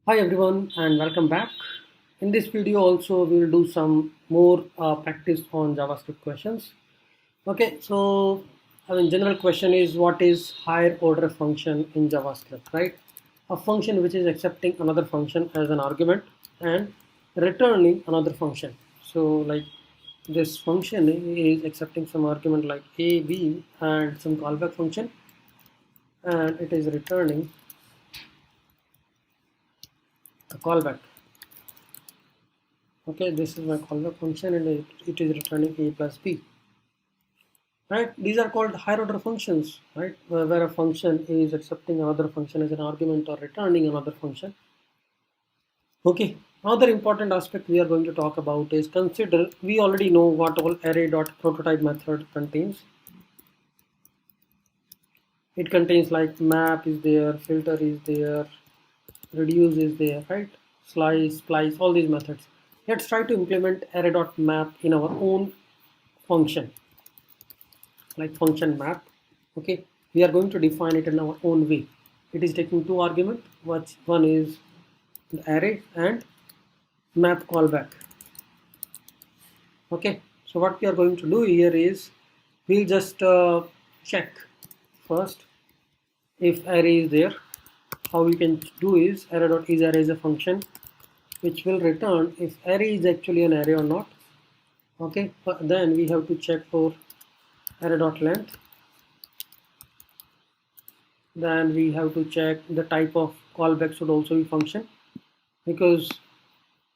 Hi everyone and welcome back. In this video also we will do some more practice on JavaScript questions. Okay, so general question is what is higher order function in JavaScript, right? A function which is accepting another function as an argument and returning another function. So like this function is accepting some argument like a, b and some callback function, and it is returning a callback. Okay, this is my callback function and it is returning a plus b, right? These are called higher order functions, right? Where a function is accepting another function as an argument or returning another function. Okay, another important aspect we are going to talk about is, consider we already know what all array.prototype method contains. It contains like map is there, filter is there, reduce is there, right? Slice, splice, all these methods. Let's try to implement array.map in our own function, like function map. Okay, we are going to define it in our own way. It is taking two arguments, which one is the array and map callback. Okay, so what we are going to do here is we'll just check first if array is there. How we can do is array.isArray is a function which will return if array is actually an array or not. Okay, but then we have to check for array.length. Then we have to check the type of callback should also be function, because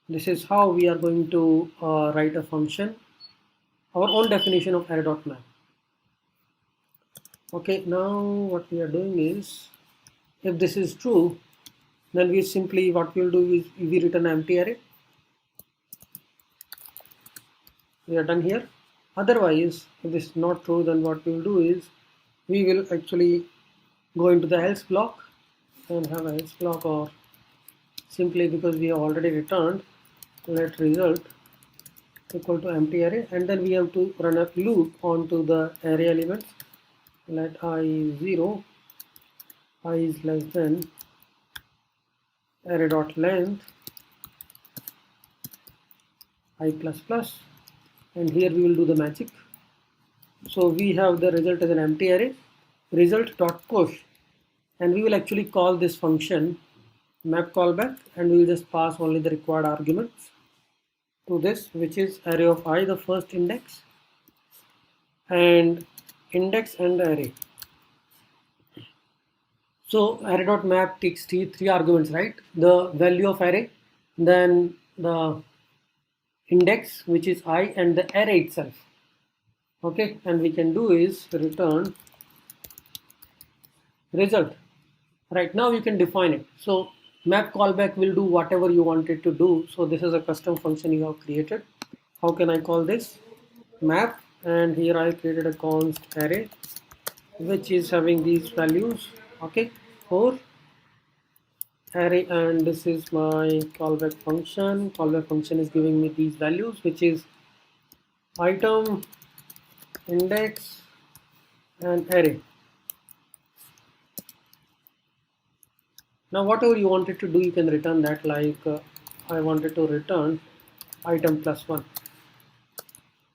this is how we are going to write a function, our own definition of array.map. Okay, now what we are doing is, if this is true, then we simply what we'll do is we return an empty array. We are done here. Otherwise, if this is not true, then what we will do is we will actually go into the else block and have an else block, or simply because we have already returned, let result equal to empty array, and then we have to run a loop onto the array elements. Let I is 0, I is less than array.length I plus plus, and here we will do the magic. So we have the result as an empty array, result.push, and we will actually call this function map callback, and we will just pass only the required arguments to this, which is array of I, the first index, and index and array. So array.map takes three arguments, right? The value of array, then the index, which is I, and the array itself. Okay, and we can do is return result. Right now you can define it. So map callback will do whatever you want it to do. So this is a custom function you have created. How can I call this? Map, and here I created a const array which is having these values. Okay, for array, and this is my callback function. Callback function is giving me these values, which is item, index, and array. Now whatever you wanted to do, you can return that, like I wanted to return item plus 1.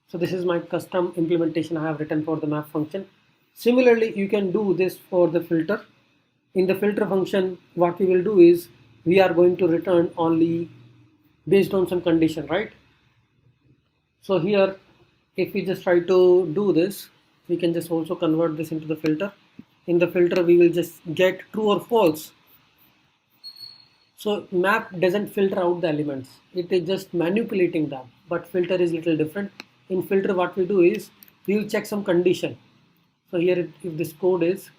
So this is my custom implementation I have written for the map function. Similarly, you can do this for the filter. In the filter function, what we will do is we are going to return only based on some condition, right? So here, if we just try to do this, we can just also convert this into the filter. In the filter, we will just get true or false. So map doesn't filter out the elements, it is just manipulating them, but filter is little different. In filter, what we do is we will check some condition. So here, if this code is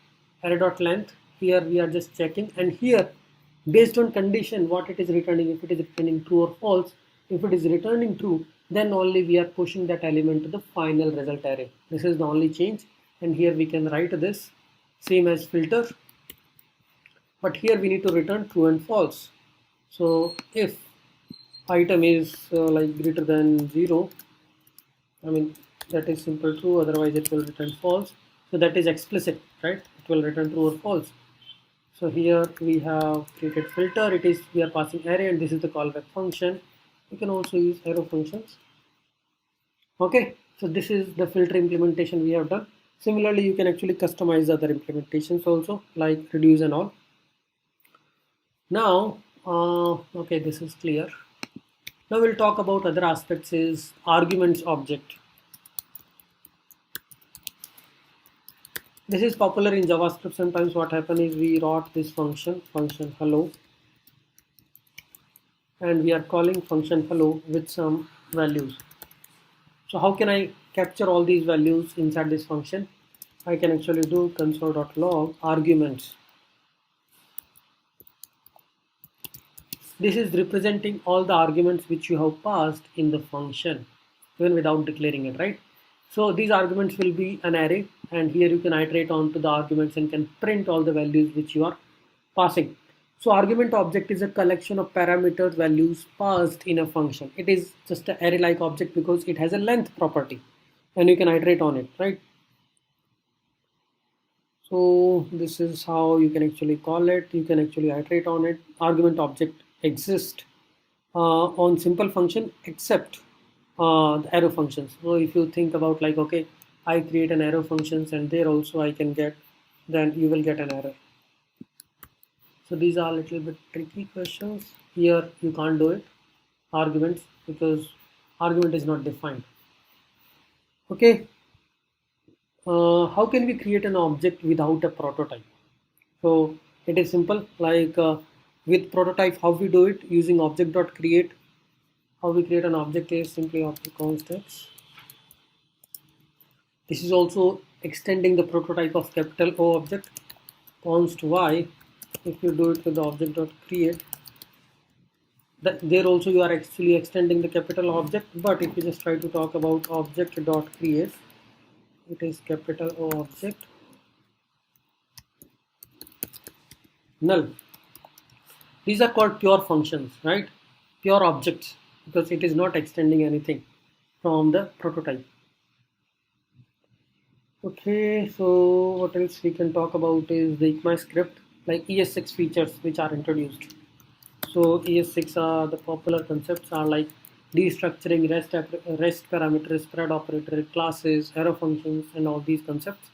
array.length, here we are just checking, and here based on condition what it is returning, if it is returning true or false. If it is returning true, then only we are pushing that element to the final result array. This is the only change, and here we can write this same as filter, but here we need to return true and false. So if item is like greater than 0, I mean that is simple true, otherwise it will return false. So that is explicit, right? It will return true or false. So here we have created filter. It is, we are passing array, and this is the callback function. You can also use arrow functions. Okay, so this is the filter implementation we have done. Similarly, you can actually customize other implementations also, like reduce and all. Now, okay, this is clear. Now we'll talk about other aspects, is arguments object. This is popular in JavaScript. Sometimes what happens is we wrote this function hello, and we are calling function hello with some values. So how can I capture all these values inside this function? I can actually do console.log arguments. This is representing all the arguments which you have passed in the function, even without declaring it, right? So these arguments will be an array, and here you can iterate on to the arguments and can print all the values which you are passing. So argument object is a collection of parameters values passed in a function. It is just an array-like object because it has a length property, and you can iterate on it, right? So this is how you can actually call it. You can actually iterate on it. Argument object exists on simple function except the arrow functions. So if you think about, like, okay, I create an arrow functions, and there also I can get, then you will get an error. So these are a little bit tricky questions. Here you can't do it, arguments, because argument is not defined. Okay, how can we create an object without a prototype? So it is simple, like with prototype, how we do it using object.create. How we create an object is simply object const x. This is also extending the prototype of capital O object, const y. If you do it with the object.create, there also you are actually extending the capital object. But if you just try to talk about object.create, it is capital O object null. These are called pure functions, right? Pure objects, because it is not extending anything from the prototype. Okay, so what else we can talk about is the ECMAScript, like ES6 features which are introduced. So ES6 are the popular concepts are like destructuring, rest parameters, spread operator, classes, arrow functions, and all these concepts.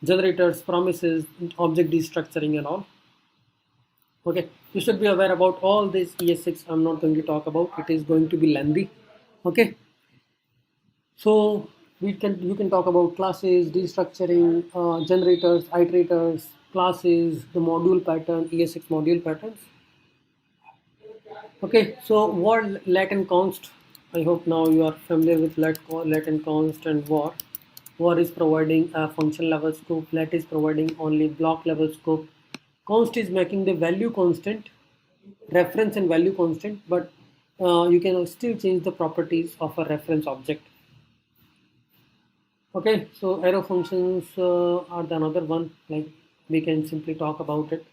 Generators, promises, object destructuring, and all. Okay, you should be aware about all this ES6. I'm not going to talk about it, is going to be lengthy. Okay, so you can talk about classes, destructuring, generators, iterators, classes, the module pattern, ES6 module patterns. Okay, so what let and const. I hope now you are familiar with let and const and var. Var is providing a function level scope. Let is providing only block level scope. Const is making the value constant, reference and value constant, but you can still change the properties of a reference object. Okay, so arrow functions are the another one, like we can simply talk about it.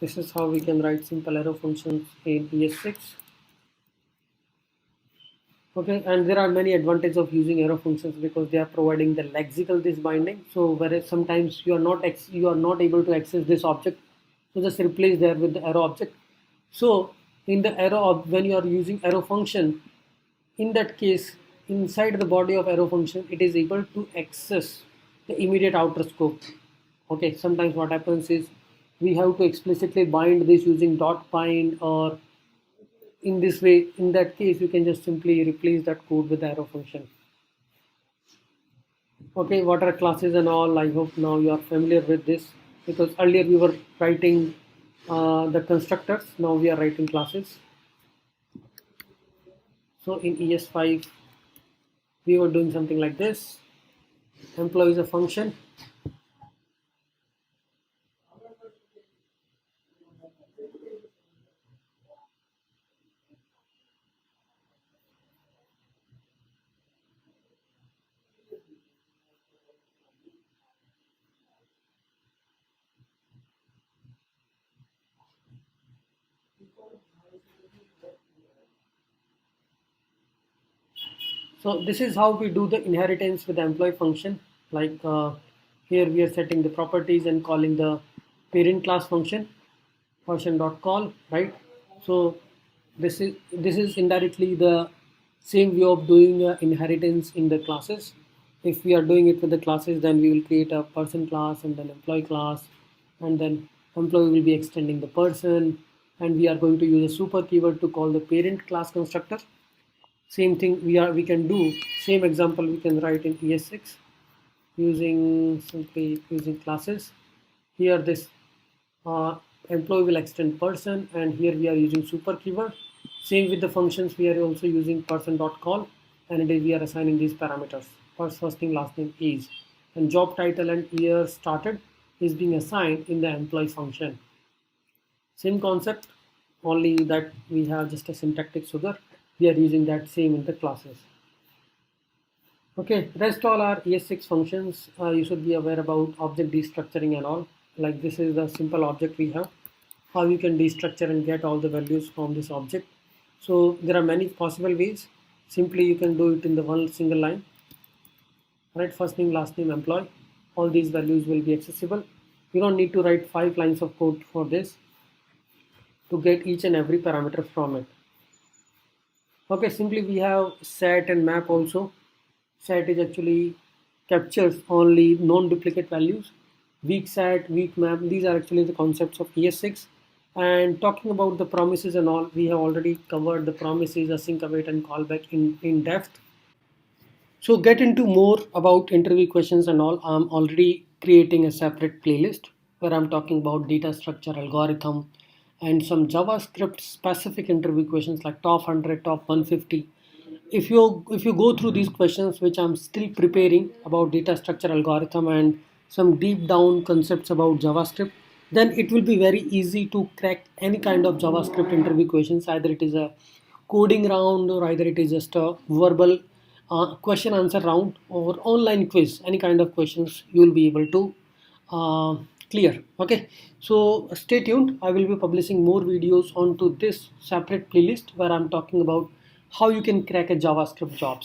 This is how we can write simple arrow functions in ES6. Okay, and there are many advantages of using arrow functions because they are providing the lexical this binding. So whereas sometimes you are not able to access this object, so just replace there with the arrow object. So in the arrow, when you are using arrow function, in that case, inside the body of arrow function, it is able to access the immediate outer scope. Okay, sometimes what happens is we have to explicitly bind this using dot bind, or in this way. In that case, you can just simply replace that code with the arrow function. Okay, what are classes and all? I hope now you are familiar with this, because earlier we were writing the constructors, now we are writing classes. So in ES5 we were doing something like this. Employee is a function. So this is how we do the inheritance with the employee function. Like here we are setting the properties and calling the parent class function person.call, right? So this is indirectly the same way of doing inheritance in the classes. If we are doing it with the classes, then we will create a person class and then employee class, and then employee will be extending the person, and we are going to use a super keyword to call the parent class constructor. Same thing we can do, same example we can write in ES6 simply using classes. Here this uh, employee will extend person, and here we are using super keyword. Same with the functions, we are also using person.call, and we are assigning these parameters. First name, last name is, and job title and year started is being assigned in the employee function. Same concept, only that we have just a syntactic sugar. We are using that same in the classes. Okay, rest all are ES6 functions. You should be aware about object destructuring and all. Like this is the simple object we have. How you can destructure and get all the values from this object. So there are many possible ways. Simply you can do it in the one single line. Right, first name, last name, employee. All these values will be accessible. You don't need to write 5 lines of code for this to get each and every parameter from it. Okay, simply we have set and map also. Set is actually captures only non-duplicate values. Weak set, weak map, these are actually the concepts of ES6. And talking about the promises and all, we have already covered the promises, async-await and callback in depth. So get into more about interview questions and all. I'm already creating a separate playlist where I'm talking about data structure, algorithm, and some JavaScript specific interview questions like top 100, top 150. If you go through these questions, which I'm still preparing about data structure, algorithm, and some deep down concepts about JavaScript, then it will be very easy to crack any kind of JavaScript interview questions. Either it is a coding round, or either it is just a verbal question answer round, or online quiz. Any kind of questions you will be able to uh, clear. Okay, so stay tuned. I will be publishing more videos onto this separate playlist where I'm talking about how you can crack a JavaScript jobs.